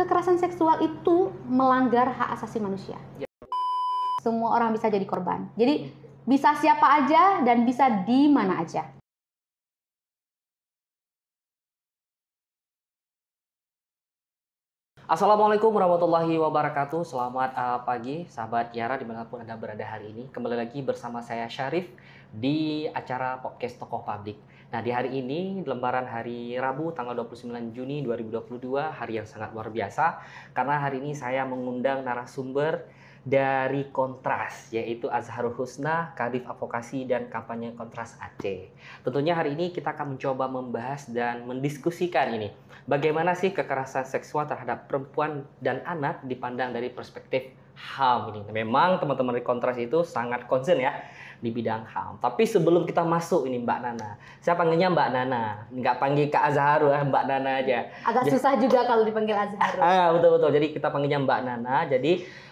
kekerasan seksual itu melanggar hak asasi manusia. Ya. Semua orang bisa jadi korban. Jadi bisa siapa aja dan bisa di mana aja. Assalamualaikum warahmatullahi wabarakatuh. Selamat pagi sahabat Yara dimanapun Anda berada hari ini. Kembali lagi bersama saya Syarif di acara podcast Tokoh Publik. Nah, di hari ini lembaran hari Rabu tanggal 29 Juni 2022, hari yang sangat luar biasa karena hari ini saya mengundang narasumber dari Kontras, yaitu Azharul Husna, Kadif Advokasi dan Kampanye Kontras Aceh. Tentunya hari ini kita akan mencoba membahas dan mendiskusikan ini. Bagaimana sih kekerasan seksual terhadap perempuan dan anak dipandang dari perspektif HAM ini. Memang teman-teman di Kontras itu sangat concern ya di bidang HAM. Tapi sebelum kita masuk ini Mbak Nana, saya panggilnya Mbak Nana, nggak panggil Kak Azharul, Mbak Nana aja. Agak susah juga kalau dipanggil Azharul. Betul-betul, jadi kita panggilnya Mbak Nana. Jadi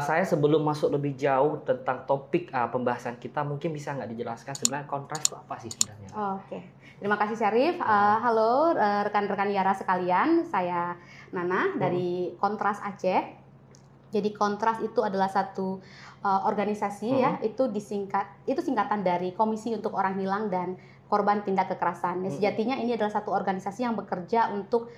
saya sebelum masuk lebih jauh tentang topik pembahasan kita, mungkin bisa nggak dijelaskan sebenarnya Kontras itu apa sih sebenarnya? Oke. Terima kasih Syarif. Halo rekan-rekan Yara sekalian, saya Nana dari Kontras Aceh. Jadi Kontras itu adalah satu organisasi ya, itu singkatan dari Komisi untuk Orang Hilang dan Korban Tindak Kekerasan. Sejatinya ini adalah satu organisasi yang bekerja untuk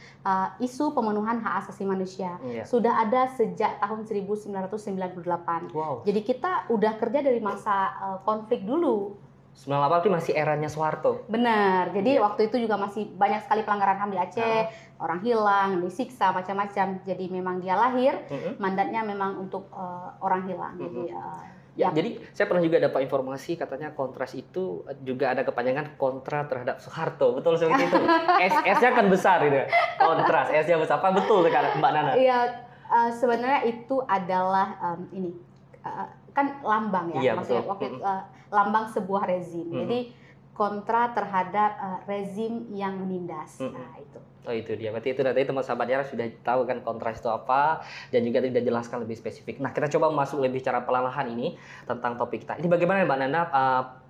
isu pemenuhan hak asasi manusia. Sudah ada sejak tahun 1998. Wow. Jadi kita udah kerja dari masa konflik dulu. 98 itu masih eranya Soeharto. Benar. Jadi waktu itu juga masih banyak sekali pelanggaran HAM di Aceh, orang hilang, disiksa, macam-macam. Jadi memang dia lahir, mandatnya memang untuk orang hilang. Jadi jadi saya pernah juga dapat informasi katanya Kontras itu juga ada kepanjangan kontra terhadap Soeharto. Betul seperti itu? S-nya kan besar itu. Kontras, S-nya besar. Apa betul kan Mbak Nana? Iya, sebenarnya itu adalah kan lambang ya, iya, maksudnya betul. waktu itu lambang sebuah rezim. Jadi kontra terhadap rezim yang menindas. Nah, itu. Oh, itu dia. Berarti itu tadi teman sahabat Yara sudah tahu kan Kontras itu apa dan juga tidak jelaskan lebih spesifik. Nah, kita coba masuk lebih secara perlahan ini tentang topik kita. Ini bagaimana Mbak Nana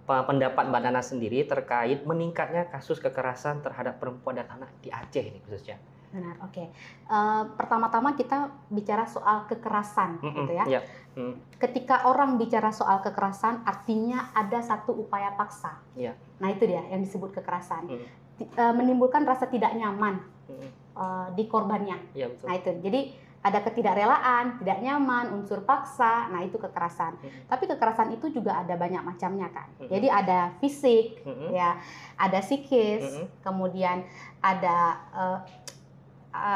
pendapat Mbak Nana sendiri terkait meningkatnya kasus kekerasan terhadap perempuan dan anak di Aceh ini khususnya? Benar, oke. Pertama-tama kita bicara soal kekerasan, gitu ya. Yeah. Ketika orang bicara soal kekerasan, artinya ada satu upaya paksa. Yeah. Nah, itu dia yang disebut kekerasan. Menimbulkan rasa tidak nyaman di korbannya. Yeah, betul. Nah, itu. Jadi ada ketidakrelaan, tidak nyaman, unsur paksa. Nah, itu kekerasan. Tapi kekerasan itu juga ada banyak macamnya kan. Jadi ada fisik, ya, ada psikis, kemudian ada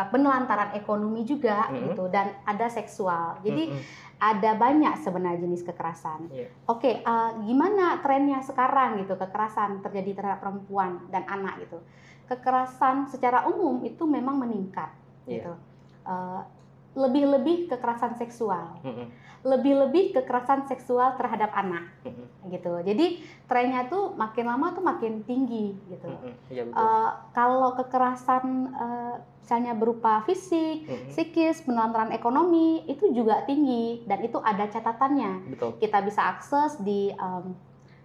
penelantaran ekonomi juga gitu, dan ada seksual. Jadi ada banyak sebenarnya jenis kekerasan. Oke, gimana trennya sekarang gitu kekerasan terjadi terhadap perempuan dan anak gitu? Kekerasan secara umum itu memang meningkat gitu. Lebih-lebih kekerasan seksual, lebih-lebih kekerasan seksual terhadap anak, gitu. Jadi trennya tuh makin lama tuh makin tinggi, gitu. Kalau kekerasan misalnya berupa fisik, psikis, penelantaran ekonomi itu juga tinggi dan itu ada catatannya. Betul. Kita bisa akses di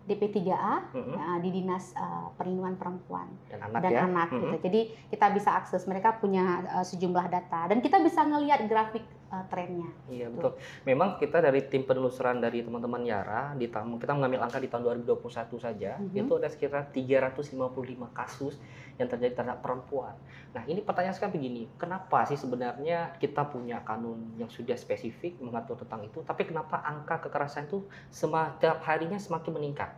DP3A, di Dinas Perlindungan Perempuan dan Anak gitu. Jadi kita bisa akses, mereka punya sejumlah data dan kita bisa ngelihat grafik trennya. Iya, betul. Memang kita dari tim penelusuran dari teman-teman Yara, kita mengambil angka di tahun 2021 saja, itu ada sekitar 355 kasus yang terjadi terhadap perempuan. Nah, ini pertanyaan sekarang begini, kenapa sih sebenarnya kita punya kanun yang sudah spesifik mengatur tentang itu, tapi kenapa angka kekerasan itu setiap harinya semakin meningkat?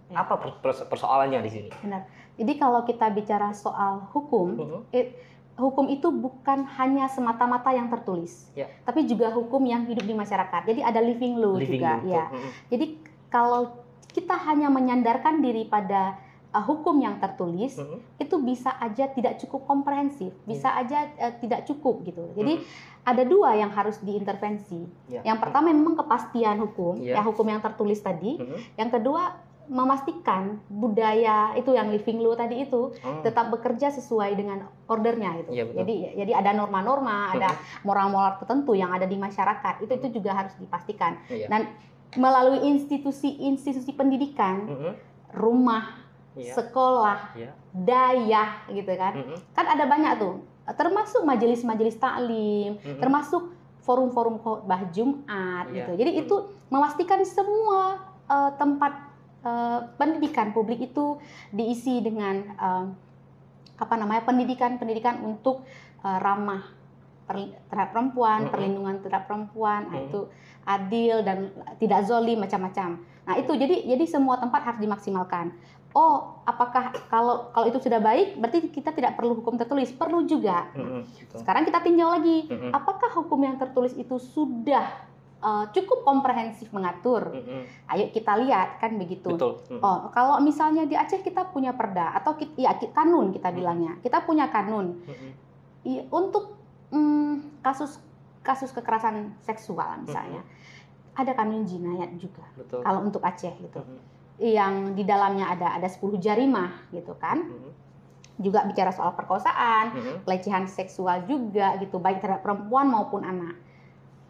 Ya. Apa persoalannya di sini? Benar. Jadi kalau kita bicara soal hukum, hukum itu bukan hanya semata-mata yang tertulis, tapi juga hukum yang hidup di masyarakat. Jadi ada living law juga, ya. Jadi kalau kita hanya menyandarkan diri pada hukum yang tertulis, itu bisa aja tidak cukup komprehensif, bisa aja tidak cukup gitu. Jadi ada dua yang harus diintervensi. Yang pertama memang kepastian hukum, ya hukum yang tertulis tadi. Yang kedua memastikan budaya itu yang living law tadi itu tetap bekerja sesuai dengan ordernya itu. Jadi ada norma-norma, ada moral-moral tertentu yang ada di masyarakat. Itu juga harus dipastikan. Dan melalui institusi pendidikan, rumah, sekolah, daya gitu kan. Kan ada banyak tuh termasuk majelis-majelis taklim, termasuk forum-forum khotbah Jumat gitu. Jadi itu memastikan semua tempat pendidikan publik itu diisi dengan pendidikan untuk ramah terhadap perempuan, perlindungan terhadap perempuan, itu adil dan tidak zolim macam-macam. Nah itu jadi semua tempat harus dimaksimalkan. Oh, apakah kalau itu sudah baik, berarti kita tidak perlu hukum tertulis? Perlu juga. Sekarang kita tinjau lagi, apakah hukum yang tertulis itu sudah cukup komprehensif mengatur? Ayo kita lihat, kan begitu. Oh, kalau misalnya di Aceh kita punya perda atau kanun kita bilangnya, kita punya kanun untuk kasus kekerasan seksual misalnya, ada kanun jinayat juga. Kalau untuk Aceh gitu. Yang di dalamnya ada 10 jarimah gitu kan, juga bicara soal perkosaan, pelecehan seksual juga gitu, baik terhadap perempuan maupun anak.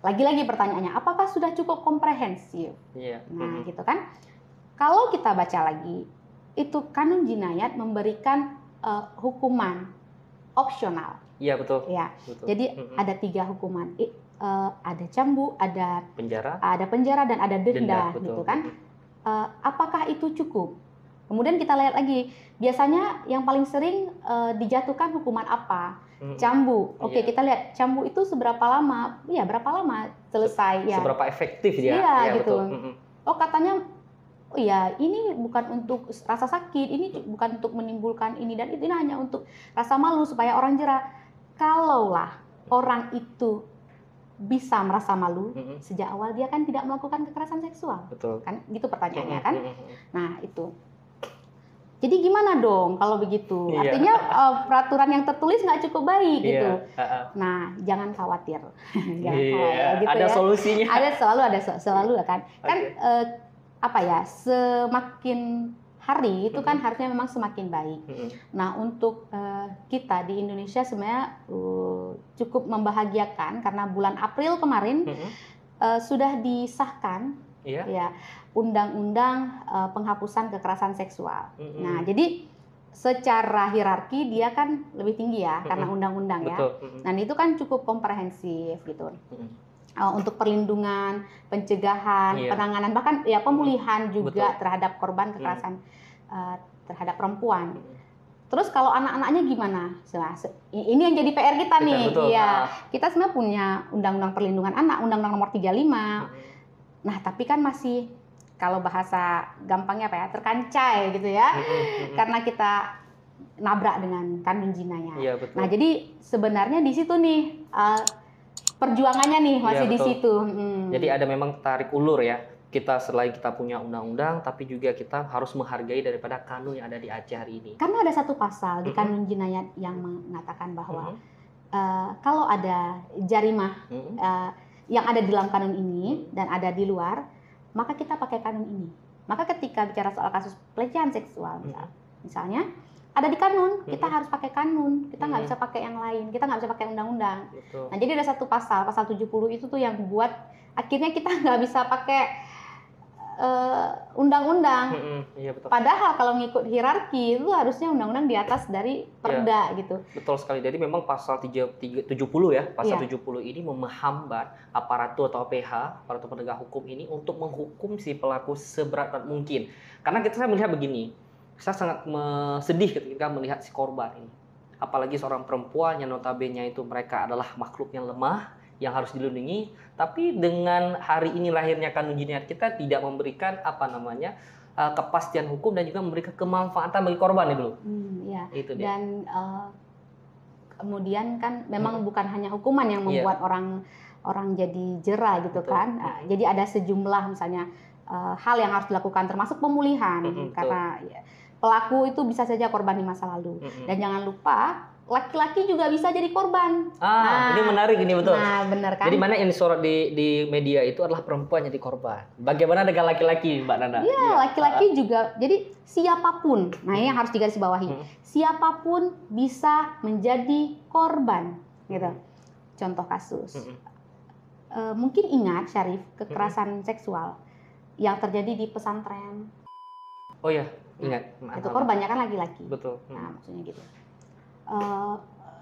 Lagi-lagi pertanyaannya, apakah sudah cukup komprehensif? Nah gitu kan, kalau kita baca lagi, itu kanun jinayat memberikan hukuman opsional. Iya betul. Ya, betul. Jadi ada 3 hukuman, ada cambuk, ada penjara dan ada denda gitu kan. Apakah itu cukup? Kemudian kita lihat lagi, biasanya yang paling sering dijatuhkan hukuman apa? Cambuk. Oke, kita lihat cambuk itu seberapa lama? Ya, berapa lama selesai? Seberapa efektif dia? Iya, gitu. Oh, katanya, oh ya, ini bukan untuk rasa sakit, ini bukan untuk menimbulkan ini dan itu, ini hanya untuk rasa malu supaya orang jera. Kalaulah orang itu bisa merasa malu, sejak awal dia kan tidak melakukan kekerasan seksual. Betul. Kan gitu pertanyaannya kan. Nah, itu. Jadi gimana dong kalau begitu? Artinya peraturan yang tertulis nggak cukup baik gitu. Nah, jangan khawatir. Jangan khawatir gitu ada solusinya. Selalu kan. Kan semakin hari itu kan harusnya memang semakin baik. Nah, untuk kita di Indonesia sebenarnya cukup membahagiakan karena bulan April kemarin sudah disahkan ya undang-undang penghapusan kekerasan seksual. Nah, jadi secara hierarki dia kan lebih tinggi ya karena undang-undang ya. Nah, itu kan cukup komprehensif gitu. Untuk perlindungan, pencegahan, penanganan, bahkan ya pemulihan juga terhadap korban kekerasan terhadap perempuan. Terus kalau anak-anaknya gimana? Ini yang jadi PR kita nih. Kita sebenarnya punya Undang-Undang Perlindungan Anak, Undang-Undang Nomor 35. Nah, tapi kan masih kalau bahasa gampangnya terkancai gitu ya. Karena kita nabrak dengan kanun jinayat. Nah, jadi sebenarnya di situ nih perjuangannya nih masih di situ. Jadi ada memang tarik ulur ya. Selain kita punya undang-undang, tapi juga kita harus menghargai daripada kanun yang ada di Aceh hari ini. Karena ada satu pasal di kanun jinayat yang mengatakan bahwa kalau ada jarimah yang ada di dalam kanun ini dan ada di luar, maka kita pakai kanun ini. Maka ketika bicara soal kasus pelecehan seksual, misalnya ada di kanun, kita harus pakai kanun, kita nggak bisa pakai yang lain, kita nggak bisa pakai undang-undang. Nah, jadi ada satu pasal 70 itu tuh yang buat akhirnya kita nggak bisa pakai undang-undang. Padahal kalau ngikut hierarki itu harusnya undang-undang di atas dari perda gitu. Betul sekali. Jadi memang pasal 70 ya, pasal 70 ini menghambat aparatur atau APH, aparatur penegak hukum ini untuk menghukum si pelaku seberat mungkin. Karena saya melihat begini, saya sangat sedih ketika melihat si korban ini. Apalagi seorang perempuan yang notabene itu mereka adalah makhluk yang lemah, yang harus dilindungi. Tapi dengan hari ini lahirnya kanun jinayat, kita tidak memberikan kepastian hukum dan juga memberikan kemanfaatan bagi korban itu. Itu dia. Dan kemudian kan memang bukan hanya hukuman yang membuat orang jadi jera gitu. Betul. Kan. Jadi ada sejumlah misalnya hal yang harus dilakukan termasuk pemulihan karena pelaku itu bisa saja korban di masa lalu. Dan jangan lupa laki-laki juga bisa jadi korban. Ini menarik ini betul. Nah, benar kan? Jadi mana yang disorot di media itu adalah perempuan jadi korban. Bagaimana dengan laki-laki, Mbak Nana? Iya, laki-laki juga. Jadi siapapun, ini yang harus digarisbawahi. Siapapun bisa menjadi korban, gitu. Contoh kasus. Mungkin ingat Syarif, kekerasan seksual yang terjadi di pesantren. Oh ya, ingat. Itu korbannya kan laki-laki. Betul. Nah, maksudnya gitu.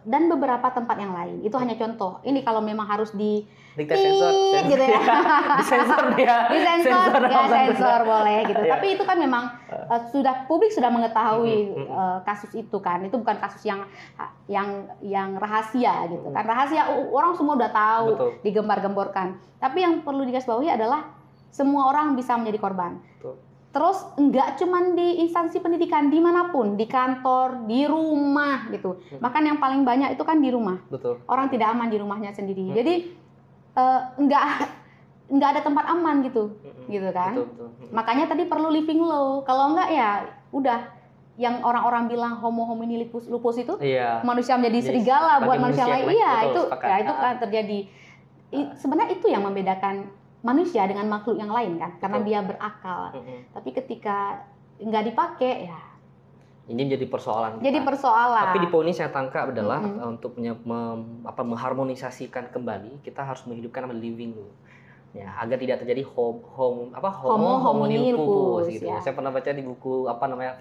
dan beberapa tempat yang lain. Itu hanya contoh. Ini kalau memang harus dikta sensor gitu ya. disensor dia. Disensor, ya sensor boleh gitu. Tapi itu kan memang publik sudah mengetahui kasus itu kan. Itu bukan kasus yang rahasia gitu kan. Rahasia orang semua udah tahu, digembar-gemborkan. Tapi yang perlu digarisbawahi adalah semua orang bisa menjadi korban. Terus enggak cuman di instansi pendidikan, dimanapun, di kantor, di rumah gitu. Bahkan yang paling banyak itu kan di rumah. Betul. Orang tidak aman di rumahnya sendiri. Jadi enggak ada tempat aman gitu, gitu kan. Betul. Makanya tadi perlu living law. Kalau enggak ya udah yang orang-orang bilang homo homini lupus itu, manusia menjadi serigala buat manusia lain. Iya, itu kan terjadi. Sebenarnya itu yang membedakan manusia dengan makhluk yang lain kan, karena dia berakal. Tapi ketika nggak dipakai, ya ini menjadi persoalan. Jadi persoalan. Tapi di poin ini saya tangkap adalah untuk mengharmonisasikan kembali, kita harus menghidupkan living law. Ya, agar tidak terjadi homo homini lupus gitu. Ya. Saya pernah baca di buku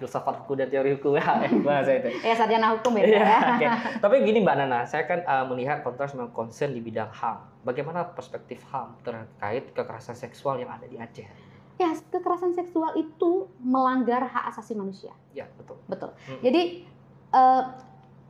filsafat hukum dan teori hukum bahasa itu. Sarjana hukum ya. Okay. Tapi gini Mbak Nana, saya kan melihat kontras memang concern di bidang HAM. Bagaimana perspektif HAM terkait kekerasan seksual yang ada di Aceh? Ya, kekerasan seksual itu melanggar hak asasi manusia. Ya, betul. Jadi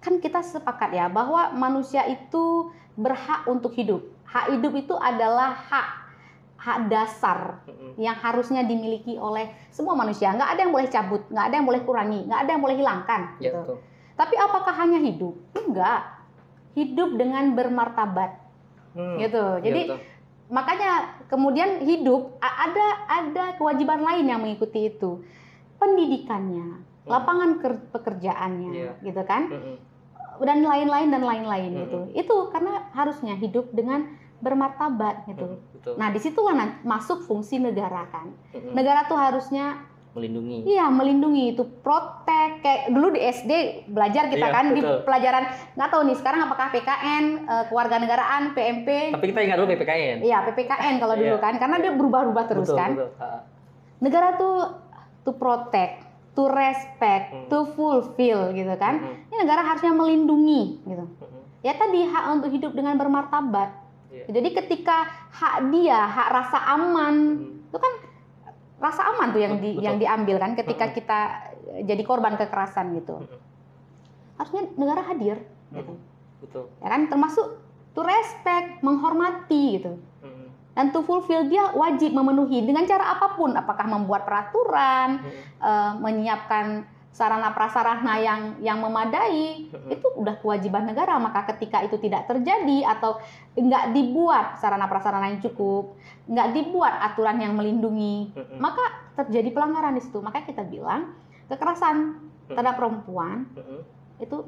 kan kita sepakat ya bahwa manusia itu berhak untuk hidup. Hak hidup itu adalah hak dasar yang harusnya dimiliki oleh semua manusia. Nggak ada yang boleh cabut, nggak ada yang boleh kurangi, nggak ada yang boleh hilangkan. Ya, gitu. Tapi apakah hanya hidup? Enggak. Hidup dengan bermartabat. Gitu. Jadi makanya kemudian hidup ada kewajiban lain yang mengikuti itu. Pendidikannya, lapangan pekerjaannya, gitu kan? Dan lain-lain gitu. Itu karena harusnya hidup dengan bermartabat gitu. Nah, disitulah masuk fungsi negara kan. Negara tuh harusnya melindungi. Iya, melindungi itu, protect. Kayak dulu di SD belajar kita kan di pelajaran, nggak tahu nih sekarang apakah PKN, kewarganegaraan, PMP. Tapi kita ingat dulu PPKN. Iya, PPKN kalau dulu kan, karena dia berubah-ubah terus kan. Negara tuh to protect, to respect, to fulfill gitu kan. Ini negara harusnya melindungi gitu. Ya tadi hak untuk hidup dengan bermartabat. Jadi ketika hak rasa aman, itu kan rasa aman tuh yang diambil kan ketika kita jadi korban kekerasan gitu. Harusnya negara hadir gitu. Ya kan, termasuk to respect, menghormati gitu. Dan to fulfill, dia wajib memenuhi dengan cara apapun, apakah membuat peraturan, menyiapkan sarana prasarana yang memadai, itu udah kewajiban negara. Maka ketika itu tidak terjadi atau nggak dibuat sarana prasarana yang cukup, nggak dibuat aturan yang melindungi, maka terjadi pelanggaran di situ. Makanya kita bilang kekerasan terhadap perempuan itu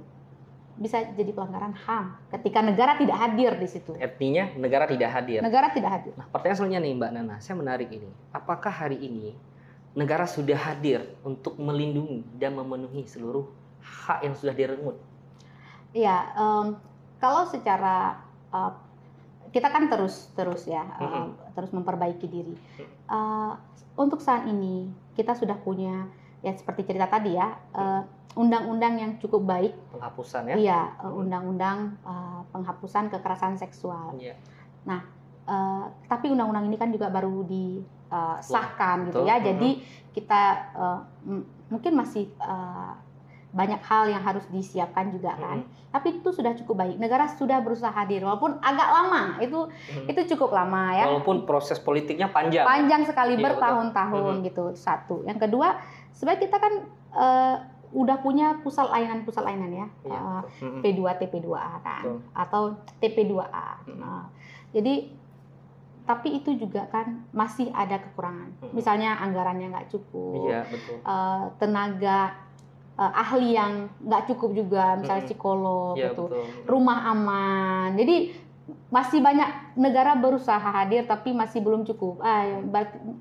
bisa jadi pelanggaran HAM ketika negara tidak hadir di situ. Artinya negara tidak hadir. Negara tidak hadir. Nah, pertanyaan selanjutnya nih Mbak Nana, saya menarik ini. Apakah hari ini negara sudah hadir untuk melindungi dan memenuhi seluruh hak yang sudah direnggut? Iya, kalau secara kita kan terus ya terus memperbaiki diri. Untuk saat ini kita sudah punya ya seperti cerita tadi ya undang-undang yang cukup baik. Penghapusan ya? Iya, undang-undang penghapusan kekerasan seksual. Yeah. Nah, tapi undang-undang ini kan juga baru disahkan gitu ya. Jadi kita mungkin masih banyak hal yang harus disiapkan juga kan. Tapi itu sudah cukup baik. Negara sudah berusaha hadir walaupun agak lama. Itu cukup lama ya. Walaupun proses politiknya panjang. Panjang sekali, bertahun-tahun gitu. Satu. Yang kedua, sebenarnya kita kan udah punya pusat layanan ya. P2T, P2A kan. Atau TP2A. Jadi tapi itu juga kan masih ada kekurangan. Misalnya anggarannya nggak cukup. Iya, betul. Tenaga ahli yang nggak cukup juga, misalnya psikolog gitu, rumah aman. Jadi masih banyak negara berusaha hadir tapi masih belum cukup.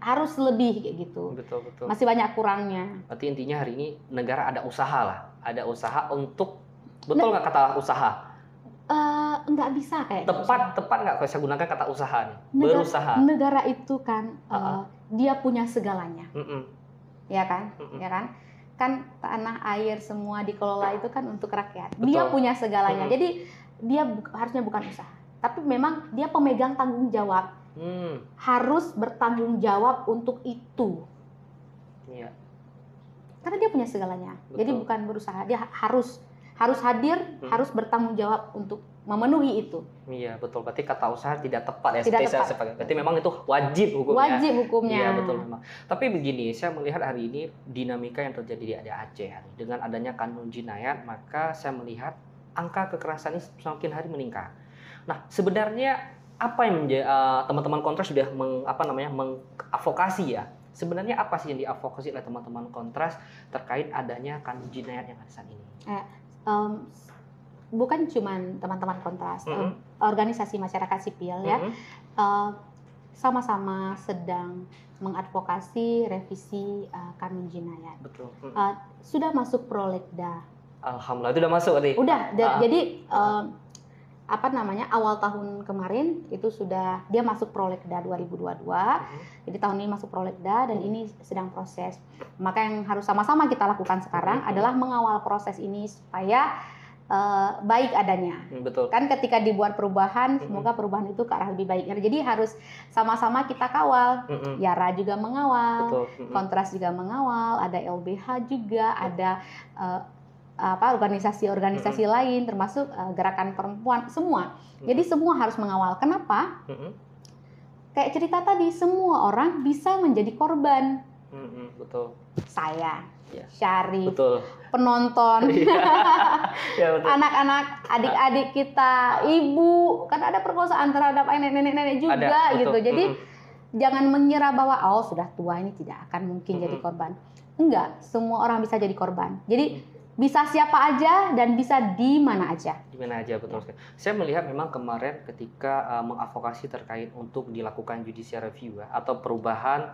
Harus lebih kayak gitu. Betul. Masih banyak kurangnya. Berarti intinya hari ini negara ada usaha lah, ada usaha untuk nggak kata usaha? Nggak bisa kayak tepat nggak kalau saya gunakan kata usaha nih? Berusaha. Negara itu kan dia punya segalanya, ya kan, ya kan. kan tanah air semua dikelola itu kan untuk rakyat. Betul. Dia punya segalanya. Jadi dia harusnya bukan usaha, tapi memang dia pemegang tanggung jawab. Harus bertanggung jawab untuk itu. Iya. Karena dia punya segalanya. Betul. Jadi bukan berusaha, dia harus hadir, harus bertanggung jawab untuk memenuhi itu. Iya, betul. Berarti kata usaha tidak tepat ya. Tidak tepat. Berarti memang itu wajib hukumnya. Wajib hukumnya. Iya, betul memang. Tapi begini, saya melihat hari ini dinamika yang terjadi di Aceh hari. Dengan adanya kanun jinayat, maka saya melihat angka kekerasan ini semakin hari meningkat. Nah, sebenarnya apa yang teman-teman kontras sudah mengadvokasi ya? Sebenarnya apa sih yang diadvokasi oleh teman-teman kontras terkait adanya kanun jinayat yang ada saat ini? Bukan cuma teman-teman kontras, organisasi masyarakat sipil ya, sama-sama sedang mengadvokasi revisi kanun jinayat. Betul. Sudah masuk prolegda. Alhamdulillah itu udah masuk tadi. Udah, jadi awal tahun kemarin itu sudah dia masuk prolegda 2022. Jadi tahun ini masuk prolegda dan ini sedang proses. Maka yang harus sama-sama kita lakukan sekarang adalah mengawal proses ini supaya baik adanya. Betul. Kan ketika dibuat perubahan, semoga perubahan itu ke arah lebih baik. Jadi harus sama-sama kita kawal. Yara juga mengawal, Kontras juga mengawal, ada LBH juga, ada organisasi-organisasi lain, termasuk gerakan perempuan, semua. Jadi semua harus mengawal. Kenapa? Kayak cerita tadi, semua orang bisa menjadi korban. Betul. Saya, Syarif, betul. Penonton, ya, betul. anak-anak, adik-adik kita, ibu, kan ada perkosaan terhadap nenek-nenek juga ada, gitu. Jadi jangan menyerah bahwa sudah tua ini tidak akan mungkin jadi korban. Enggak, semua orang bisa jadi korban. Jadi bisa siapa aja dan bisa di mana aja. Di mana aja, betul sekali. Saya melihat memang kemarin ketika mengadvokasi terkait untuk dilakukan judicial review atau perubahan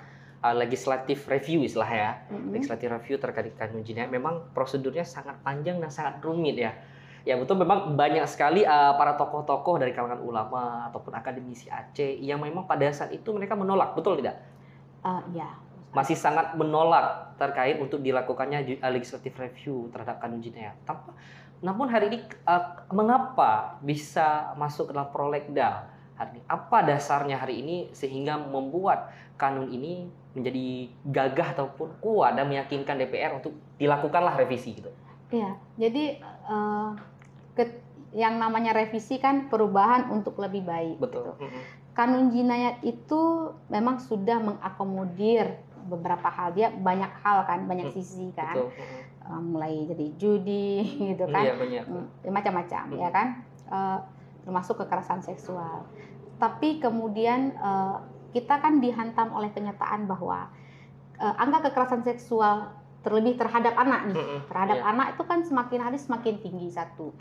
legislative review istilah ya. Legislative review terkait kanun jinayat memang prosedurnya sangat panjang dan sangat rumit ya. Ya betul, memang banyak sekali para tokoh-tokoh dari kalangan ulama ataupun akademisi Aceh yang memang pada saat itu mereka menolak, betul tidak? Ya. Masih sangat menolak terkait untuk dilakukannya legislative review terhadap kanun jinayat. Namun hari ini mengapa bisa masuk ke dalam prolegda hari ini? Apa dasarnya hari ini sehingga membuat kanun ini menjadi gagah ataupun kuat dan meyakinkan DPR untuk dilakukanlah revisi gitu? Iya, jadi yang namanya revisi kan perubahan untuk lebih baik. Betul. Gitu. Kanun jinayat itu memang sudah mengakomodir beberapa hal, dia banyak hal kan, banyak sisi kan. Mulai jadi judi gitu kan. Iya, banyak. Macam-macam ya kan. Termasuk kekerasan seksual. Tapi kemudian kita kan dihantam oleh kenyataan bahwa angka kekerasan seksual terlebih terhadap anak nih. Terhadap anak itu kan semakin hari semakin tinggi satu.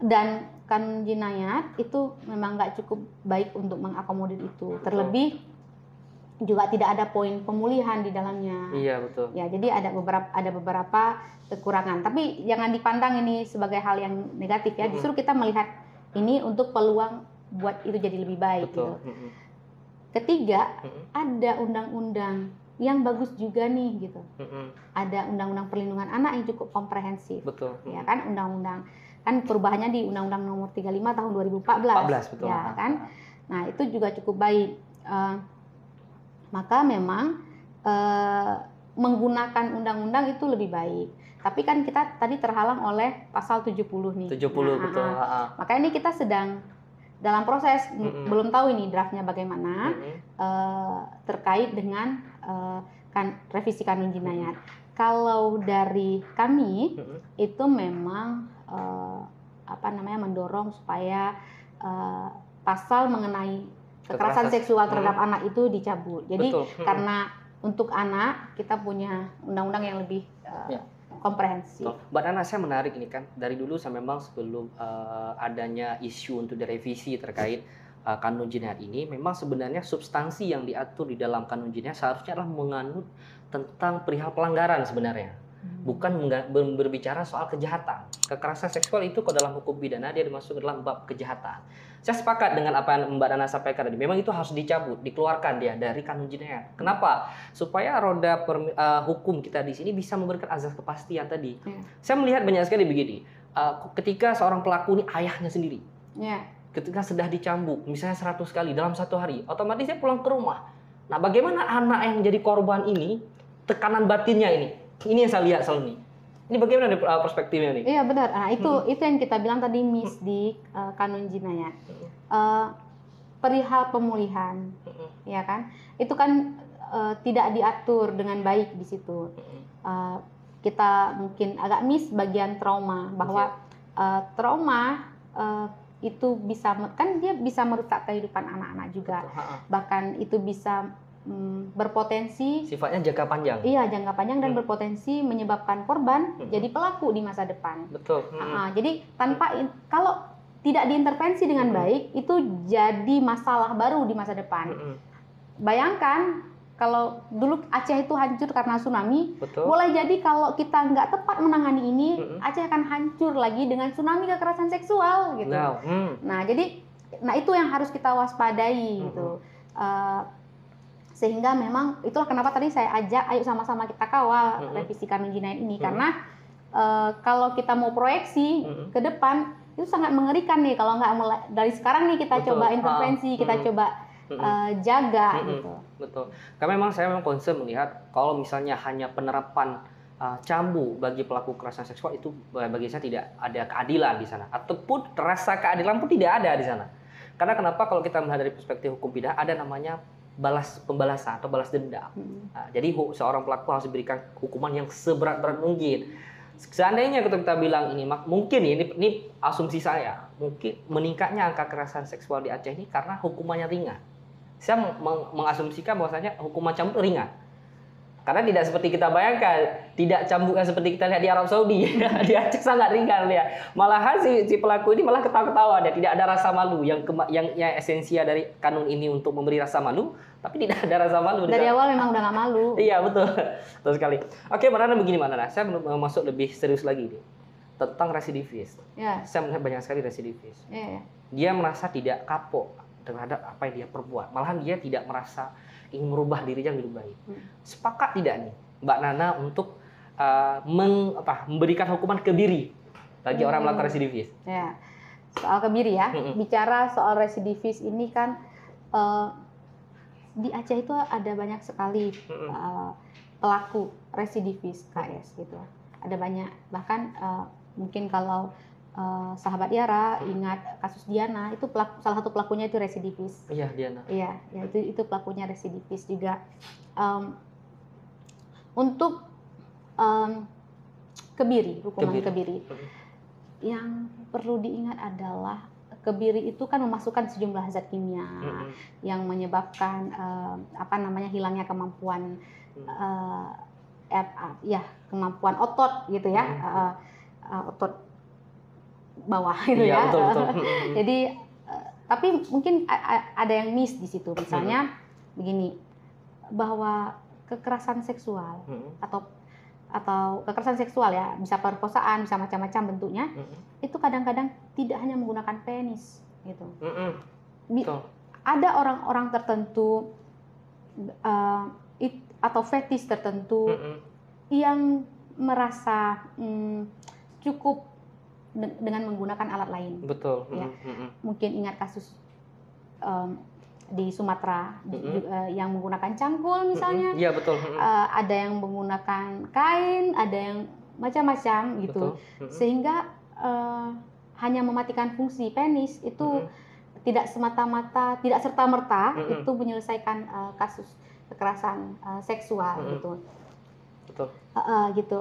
Dan kanun jinayat itu memang nggak cukup baik untuk mengakomodir itu. Terlebih juga tidak ada poin pemulihan di dalamnya. Iya, betul. Ya, jadi ada beberapa kekurangan. Tapi jangan dipandang ini sebagai hal yang negatif ya. Justru kita melihat ini untuk peluang buat itu jadi lebih baik. Betul. Gitu. Ketiga, ada undang-undang yang bagus juga nih gitu. Ada undang-undang perlindungan anak yang cukup komprehensif. Betul. Ya kan, undang-undang kan perubahannya di Undang-Undang Nomor 35 tahun 2014. Betul. Ya kan. Nah, itu juga cukup baik. Maka memang menggunakan undang-undang itu lebih baik. Tapi kan kita tadi terhalang oleh pasal 70 nih. 70 betul. Maka ini kita sedang dalam proses, belum tahu ini draftnya bagaimana terkait dengan revisi kanun jinayat. Kalau dari kami itu memang mendorong supaya pasal mengenai kekerasan seksual terhadap anak itu dicabut. Jadi karena untuk anak kita punya undang-undang yang lebih komprehensif. Mbak Nana, saya menarik ini kan dari dulu saya memang sebelum adanya isu untuk direvisi terkait kanun jinayat ini, memang sebenarnya substansi yang diatur di dalam kanun jinayat seharusnya adalah menganut tentang perihal pelanggaran sebenarnya. bukan berbicara soal kejahatan. Kekerasan seksual itu kalau dalam hukum pidana dia dimasuk dalam bab kejahatan. Saya sepakat dengan apa yang Mbak Nana sampaikan tadi. Memang itu harus dicabut, dikeluarkan dia dari kanun jinayat. Kenapa? Supaya roda hukum kita di sini bisa memberikan azas kepastian tadi. Saya melihat banyak sekali begini. Ketika seorang pelaku ini ayahnya sendiri. Ketika sudah dicambuk, misalnya 100 kali dalam 1 hari, otomatis dia pulang ke rumah. Nah, bagaimana anak yang jadi korban ini, tekanan batinnya ini? Ini yang saya lihat selalu nih. Ini bagaimana perspektifnya nih? Iya benar. Nah, itu yang kita bilang tadi miss di kanun jinayat. Perihal pemulihan, ya kan? Itu kan tidak diatur dengan baik di situ. Kita mungkin agak miss bagian trauma, bahwa trauma itu dia bisa merusak kehidupan anak-anak juga. Bahkan itu bisa berpotensi sifatnya jangka panjang. Iya, jangka panjang dan berpotensi menyebabkan korban jadi pelaku di masa depan. Betul. Jadi kalau tidak diintervensi dengan baik, itu jadi masalah baru di masa depan. Bayangkan kalau dulu Aceh itu hancur karena tsunami, boleh jadi kalau kita nggak tepat menangani ini, Aceh akan hancur lagi dengan tsunami kekerasan seksual gitu. Nah, itu yang harus kita waspadai gitu. Sehingga memang itulah kenapa tadi saya ajak, ayo sama-sama kita kawal revisi kanun jinayat ini, karena kalau kita mau proyeksi ke depan itu sangat mengerikan nih kalau nggak mulai dari sekarang nih kita coba intervensi, kita coba jaga gitu. Betul. Karena memang saya concern melihat kalau misalnya hanya penerapan cambuk bagi pelaku kekerasan seksual itu bagi saya tidak ada keadilan di sana, ataupun rasa keadilan pun tidak ada di sana. Karena kenapa? Kalau kita melihat dari perspektif hukum pidana ada namanya pembalasan atau balas dendam. Nah, jadi seorang pelaku harus diberikan hukuman yang seberat-berat mungkin. Seandainya kita bilang ini, mungkin ini asumsi saya, mungkin meningkatnya angka kekerasan seksual di Aceh ini karena hukumannya ringan. Saya mengasumsikan bahwasanya hukuman cambuk ringan. Karena tidak seperti kita bayangkan, tidak cambukan seperti kita lihat di Arab Saudi. Di Aceh sangat ringan ya. Malahan si pelaku ini malah ketawa-ketawa, dia tidak ada rasa malu yang esensia dari kanun ini untuk memberi rasa malu, tapi tidak ada rasa malu. Dari awal memang udah nggak malu. Iya betul, betul sekali. Oke, Mbak Nana begini Mbak Nana, saya mau masuk lebih serius lagi nih tentang residivis. Saya melihat banyak sekali residivis. Dia merasa tidak kapok terhadap apa yang dia perbuat, malahan dia tidak merasa ingin merubah dirinya lebih baik. Sepakat tidak nih Mbak Nana untuk memberikan hukuman kebiri bagi orang melakukan residivis? Ya, soal kebiri ya. Bicara soal residivis ini kan di Aceh itu ada banyak sekali pelaku residivis KS gitu. Ada banyak, bahkan mungkin kalau sahabat Yara ingat kasus Diana, itu salah satu pelakunya itu residivis. Iya, Diana. Iya, ya, itu pelakunya residivis juga. Untuk hukuman kebiri. Yang perlu diingat adalah kebiri itu kan memasukkan sejumlah zat kimia yang menyebabkan hilangnya kemampuan kemampuan otot gitu ya, otot bawah gitu ya. Betul. Jadi tapi mungkin ada yang miss di situ, misalnya begini, bahwa kekerasan seksual atau kekerasan seksual ya, bisa perkosaan, bisa macam-macam bentuknya, itu kadang-kadang tidak hanya menggunakan penis gitu. Ada orang-orang tertentu atau fetis tertentu yang merasa cukup dengan menggunakan alat lain. Betul. Ya. Mungkin ingat kasus di Sumatera yang menggunakan cangkul misalnya. Iya, betul. Ada yang menggunakan kain, ada yang macam-macam gitu. Sehingga hanya mematikan fungsi penis itu tidak semata-mata, tidak serta-merta itu menyelesaikan kasus kekerasan seksual gitu. Betul. Gitu.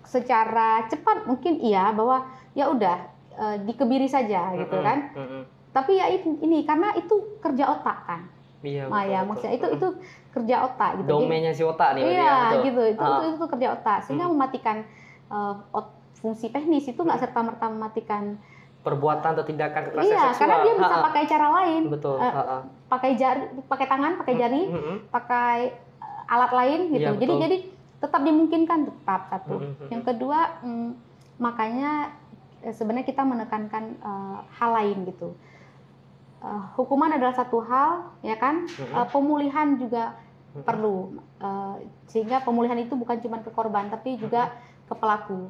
Secara cepat mungkin iya, bahwa ya udah dikebiri saja gitu kan. Tapi ya ini karena itu kerja otak kan. Iya. Ya maksudnya itu kerja otak gitu. Domainnya si otak nih. Iya gitu. Itu kerja otak sehingga mematikan fungsi teknis itu nggak serta merta mematikan perbuatan atau tindakan kekerasan seksual. Iya, karena dia bisa pakai cara lain. Betul. Pakai jari, pakai tangan, pakai jari, pakai alat lain gitu. Iya, jadi tetap dimungkinkan, tetap satu. Yang kedua, makanya sebenarnya kita menekankan hal lain gitu. Hukuman adalah satu hal, ya kan? Pemulihan juga perlu, sehingga pemulihan itu bukan cuma ke korban, tapi juga ke pelaku.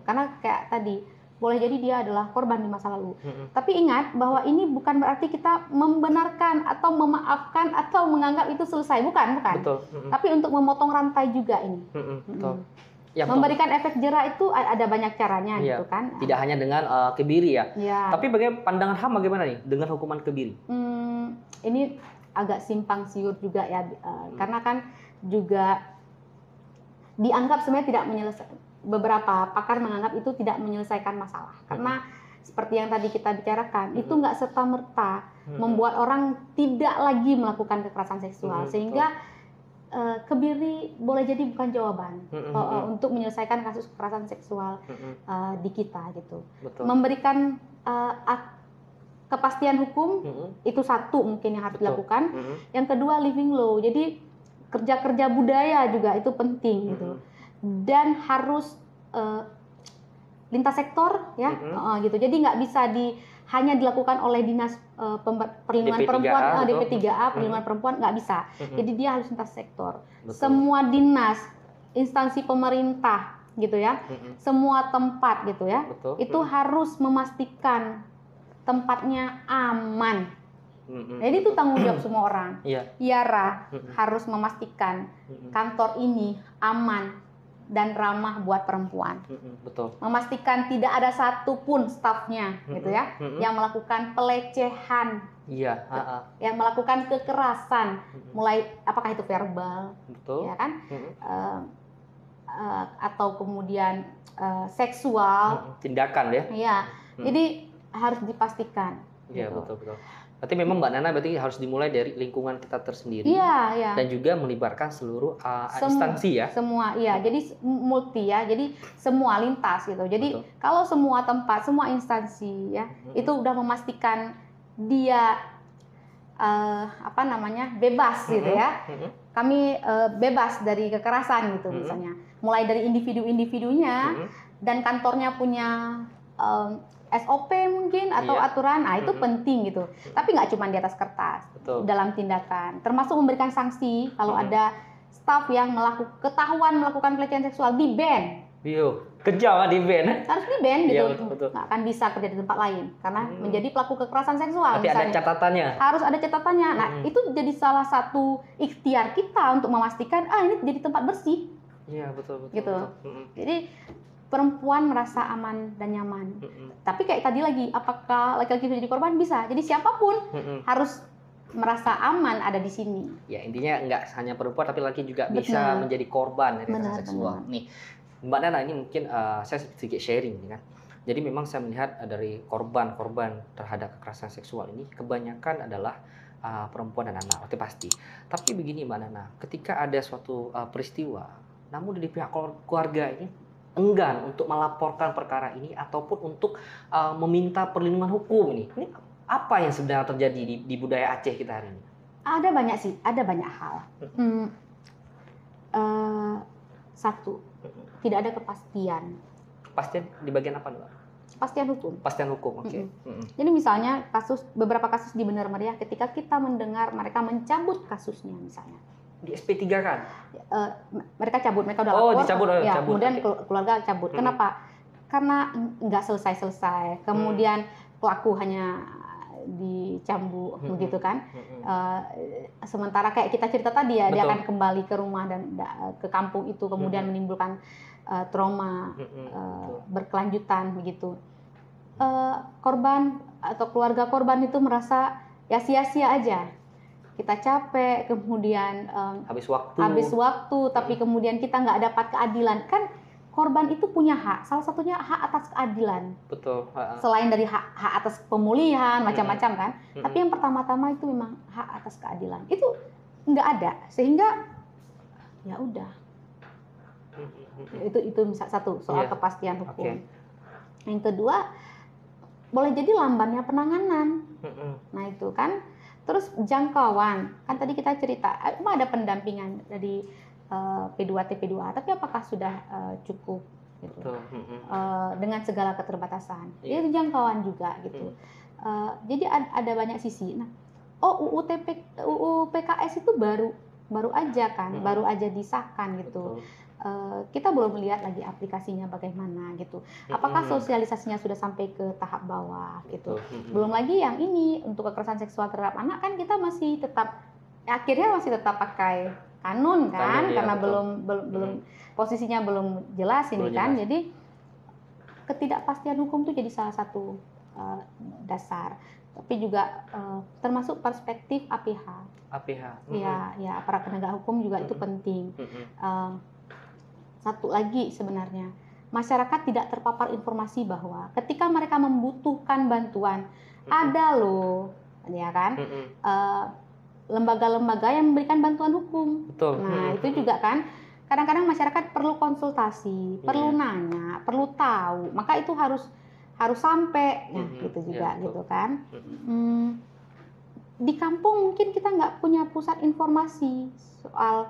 Karena kayak tadi, boleh jadi dia adalah korban di masa lalu. Tapi ingat bahwa ini bukan berarti kita membenarkan atau memaafkan atau menganggap itu selesai, bukan. Betul. Tapi untuk memotong rantai juga ini. Betul. Ya, memberikan efek jerah itu ada banyak caranya gitu kan. Tidak hanya dengan kebiri ya. Tapi bagaimana pandangan HAM bagaimana nih dengan hukuman kebiri? Ini agak simpang siur juga ya, karena kan juga dianggap sebenarnya tidak menyelesaikan. Beberapa pakar menganggap itu tidak menyelesaikan masalah, karena seperti yang tadi kita bicarakan, itu nggak serta-merta membuat orang tidak lagi melakukan kekerasan seksual, sehingga kebiri boleh jadi bukan jawaban untuk menyelesaikan kasus kekerasan seksual di kita gitu. Memberikan kepastian hukum itu satu mungkin yang harus dilakukan. Yang kedua, living law. Jadi kerja-kerja budaya juga itu penting gitu. Dan harus lintas sektor ya gitu. Jadi nggak bisa hanya dilakukan oleh dinas perlindungan perempuan, DP3A, perlindungan perempuan, nggak bisa. Jadi dia harus lintas sektor. Semua dinas, instansi pemerintah gitu ya, semua tempat gitu ya, itu harus memastikan tempatnya aman. Jadi itu tanggung jawab semua orang. IARA harus memastikan kantor ini aman dan ramah buat perempuan. Memastikan tidak ada satupun stafnya gitu ya yang melakukan pelecehan, yang melakukan kekerasan, mulai apakah itu verbal, ya kan, atau kemudian seksual, tindakan ya. Jadi harus dipastikan. Iya, betul. Berarti memang Mbak Nana harus dimulai dari lingkungan kita tersendiri, dan juga melibatkan seluruh instansi ya. Semua, jadi multi ya, jadi semua lintas gitu. Jadi kalau semua tempat, semua instansi ya, itu udah memastikan dia bebas gitu ya. Kami bebas dari kekerasan gitu misalnya. Mulai dari individu-individunya dan kantornya punya SOP mungkin atau aturan, itu penting gitu. Tapi nggak cuma di atas kertas, dalam tindakan. Termasuk memberikan sanksi kalau ada staf yang ketahuan melakukan pelecehan seksual, di-ban. Kejam di ban. Harus di ban gitu. Nggak akan bisa kerja di tempat lain karena menjadi pelaku kekerasan seksual. Tapi ada catatannya. Harus ada catatannya. Nah, itu jadi salah satu ikhtiar kita untuk memastikan ini jadi tempat bersih. Iya, betul. Gitu. Jadi perempuan merasa aman dan nyaman. Tapi kayak tadi lagi, apakah laki-laki bisa jadi korban? Bisa. Jadi siapapun harus merasa aman ada di sini. Ya, intinya nggak hanya perempuan tapi laki juga bisa menjadi korban dari kekerasan seksual. Nih, Mbak Nana, ini mungkin saya sedikit sharing kan. Jadi memang saya melihat dari korban-korban terhadap kekerasan seksual ini kebanyakan adalah perempuan dan anak, itu pasti. Tapi begini Mbak Nana, ketika ada suatu peristiwa, namun dari pihak keluarga ini enggan untuk melaporkan perkara ini ataupun untuk meminta perlindungan hukum ini apa yang sebenarnya terjadi di budaya Aceh kita hari ini? Ada banyak sih, ada banyak hal. Satu, tidak ada kepastian. Kepastian di bagian apa, Mbak? Kepastian hukum. Kepastian hukum, oke. Jadi misalnya beberapa kasus di Benar Meriah, ketika kita mendengar mereka mencabut kasusnya misalnya. Di SP3 kan? Mereka cabut, mereka udah lapor. Dicabut, cabut. Kemudian keluarga cabut. Kenapa? Karena nggak selesai-selesai. Kemudian pelaku hanya dicambuk begitu kan. Sementara kayak kita cerita tadi ya, dia akan kembali ke rumah dan ke kampung itu, kemudian menimbulkan trauma berkelanjutan begitu. Korban atau keluarga korban itu merasa ya sia-sia aja. Kita capek, kemudian habis waktu, tapi kemudian kita nggak dapat keadilan. Kan korban itu punya hak, salah satunya hak atas keadilan. Betul. Selain dari hak atas pemulihan, macam-macam kan. Tapi yang pertama-tama itu memang hak atas keadilan. Itu nggak ada, sehingga ya udah. Itu misal satu, soal kepastian hukum. Yang kedua, boleh jadi lambannya penanganan. Nah itu kan. Terus jangkauan, kan tadi kita cerita, ada pendampingan dari P2T, P2A, tapi apakah sudah cukup gitu. Dengan segala keterbatasan. Itu jangkauan juga gitu. Jadi ada banyak sisi. Nah, UU PKS itu baru aja kan, baru aja disahkan gitu. Kita belum melihat lagi aplikasinya bagaimana gitu. Apakah sosialisasinya sudah sampai ke tahap bawah gitu. Belum lagi yang ini untuk kekerasan seksual terhadap anak kan kita masih tetap akhirnya masih tetap pakai kanun kan, karena belum posisinya belum jelas ini kan. Jadi ketidakpastian hukum itu jadi salah satu dasar. Tapi juga termasuk perspektif APH. Ya, para penegak hukum juga itu penting. Satu lagi sebenarnya, masyarakat tidak terpapar informasi bahwa ketika mereka membutuhkan bantuan, ada loh, ya kan, lembaga-lembaga yang memberikan bantuan hukum. Nah, itu juga kan, kadang-kadang masyarakat perlu konsultasi, perlu nanya, perlu tahu, maka itu harus sampai, gitu juga, gitu kan. Di kampung mungkin kita nggak punya pusat informasi soal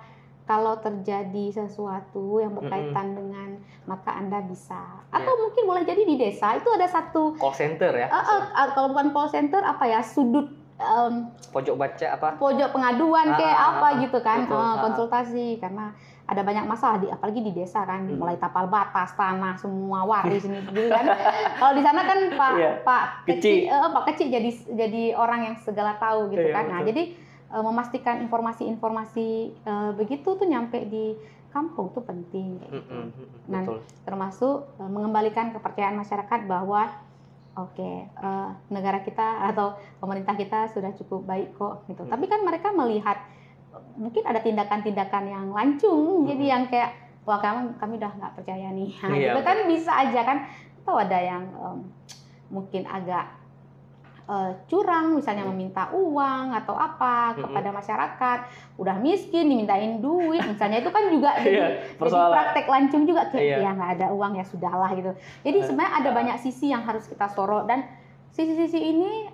kalau terjadi sesuatu yang berkaitan dengan, maka Anda bisa. Atau mungkin boleh jadi di desa itu ada satu call center ya. Kalau bukan call center apa ya, sudut pojok baca apa? Pojok pengaduan kayak apa gitu kan, konsultasi karena ada banyak masalah apalagi di desa kan, mulai tapal batas, tanah, semua waris ini gitu kan. Kalau di sana kan Pak Kecil jadi orang yang segala tahu gitu kan. Nah, jadi memastikan informasi-informasi begitu tuh nyampe di kampung tuh penting gitu. Dan termasuk mengembalikan kepercayaan masyarakat bahwa negara kita atau pemerintah kita sudah cukup baik kok gitu. Tapi kan mereka melihat mungkin ada tindakan-tindakan yang lancung, jadi yang kayak wah kami udah nggak percaya nih. Nah, gitu kan bisa aja kan. Atau ada yang mungkin agak curang, misalnya meminta uang atau apa kepada masyarakat, udah miskin dimintain duit, misalnya itu kan juga jadi praktek lancung juga kayak ya nggak ada uang ya sudahlah gitu. Jadi sebenarnya ada banyak sisi yang harus kita sorot dan sisi-sisi ini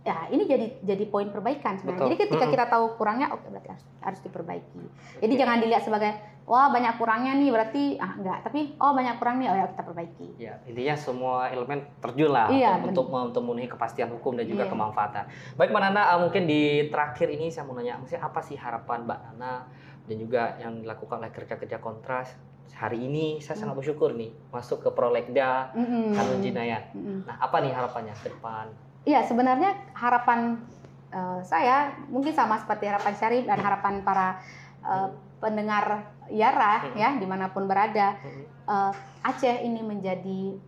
ya ini jadi poin perbaikan sebenarnya. Jadi ketika kita tahu kurangnya, berarti harus diperbaiki. Jadi jangan dilihat sebagai wah banyak kurangnya nih berarti enggak, tapi banyak kurang nih ya kita perbaiki. Ya, intinya semua elemen terjun lah untuk memenuhi kepastian hukum dan juga kemanfaatan. Baik Mbak Nana, mungkin di terakhir ini saya mau nanya, maksudnya apa sih harapan Mbak Nana dan juga yang dilakukan oleh kerja-kerja kontras hari ini? Saya sangat bersyukur nih masuk ke Prolegda Kanun Jinayat. Nah, apa nih harapannya ke depan? Iya, sebenarnya harapan saya mungkin sama seperti harapan Syarif dan harapan para pendengar Yara ya dimanapun berada, Aceh ini menjadi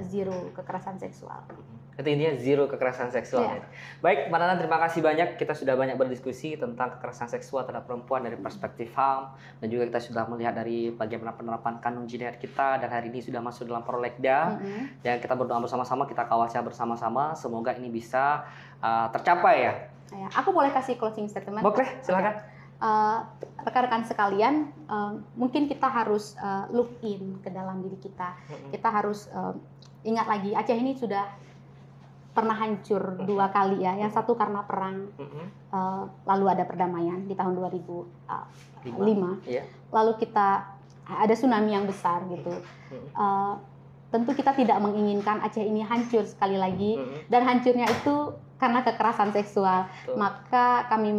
zero kekerasan seksual. Itu intinya zero kekerasan seksual. Ya. Baik, Mbak Nana, terima kasih banyak. Kita sudah banyak berdiskusi tentang kekerasan seksual terhadap perempuan dari perspektif HAM, dan juga kita sudah melihat dari bagaimana penerapan kanun jinayat kita, dan hari ini sudah masuk dalam Prolegda. Dan kita berdoa bersama-sama, kita kawal bersama-sama. Semoga ini bisa tercapai ya. Aku boleh kasih closing statement? Boleh, silakan. Rekan-rekan sekalian, mungkin kita harus look in ke dalam diri kita. Kita harus ingat lagi, Aceh ini sudah pernah hancur 2 kali ya. Yang satu karena perang, lalu ada perdamaian di tahun 2005. Lalu kita ada tsunami yang besar gitu. Tentu kita tidak menginginkan Aceh ini hancur sekali lagi, dan hancurnya itu karena kekerasan seksual. Maka kami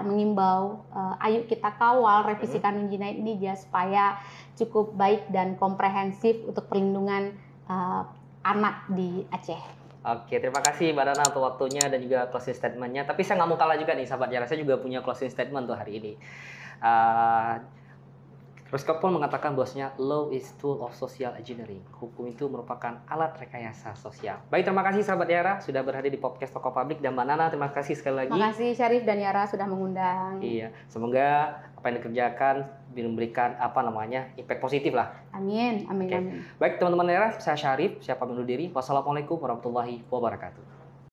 mengimbau, ayo kita kawal revisi Kanun Jinayat ini supaya cukup baik dan komprehensif untuk perlindungan anak di Aceh. Oke, terima kasih Mbak Nana untuk waktunya dan juga closing statement-nya. Tapi saya nggak mau kalah juga nih, sahabat Yara. Saya juga punya closing statement untuk hari ini. Roskopol mengatakan bahwasanya law is tool of social engineering. Hukum itu merupakan alat rekayasa sosial. Baik, terima kasih sahabat Yara sudah berhadir di podcast Tokoh Publik, dan Mbak Nana terima kasih sekali lagi. Terima kasih Syarif dan Yara sudah mengundang. Iya, semoga apa yang dikerjakan memberikan impact positif lah. Amin, amin, amin. Baik teman-teman Yara, saya Syarif, saya pamit undur diri. Wassalamualaikum warahmatullahi wabarakatuh.